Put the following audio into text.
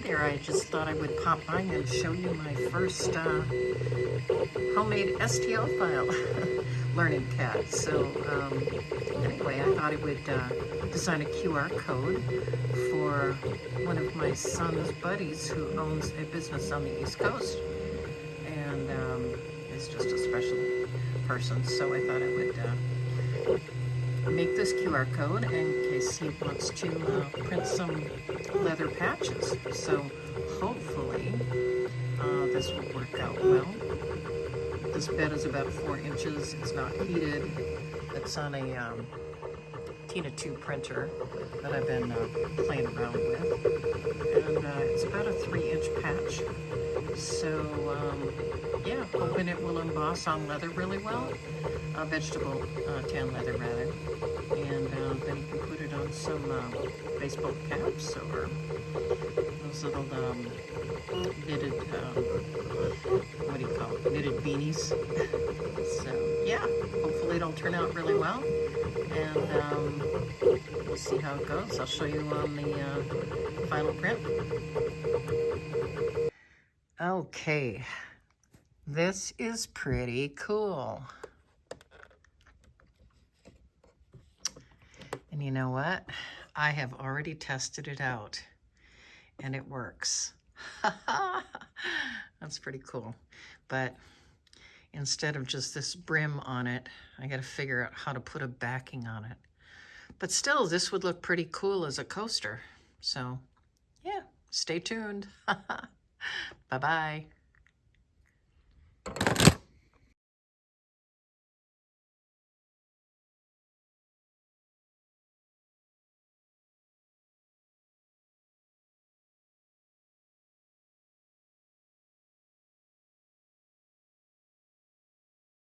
there, I just thought I would pop by and show you my first homemade STL file learning pad. So anyway, I thought I would design a QR code for one of my son's buddies who owns a business on the East Coast, and is just a special person. So I thought I would make this QR code in case he wants to print some leather patches. So hopefully this will work out well. This bed is about 4 inches. It's not heated. It's on a TINA2 printer that I've been playing around with. And it's about a 3-inch patch. So yeah, hoping it will emboss on leather really well. Vegetable tan leather rather. And then you can put it on some baseball caps or those little knitted, what do you call it, knitted beanies. So yeah, hopefully it'll turn out really well. And we'll see how it goes. I'll show you on the final print. Okay, this is pretty cool. And you know what? I have already tested it out and it works. That's pretty cool. But instead of just this brim on it, I got to figure out how to put a backing on it. But still, this would look pretty cool as a coaster. So yeah, stay tuned. Bye-bye.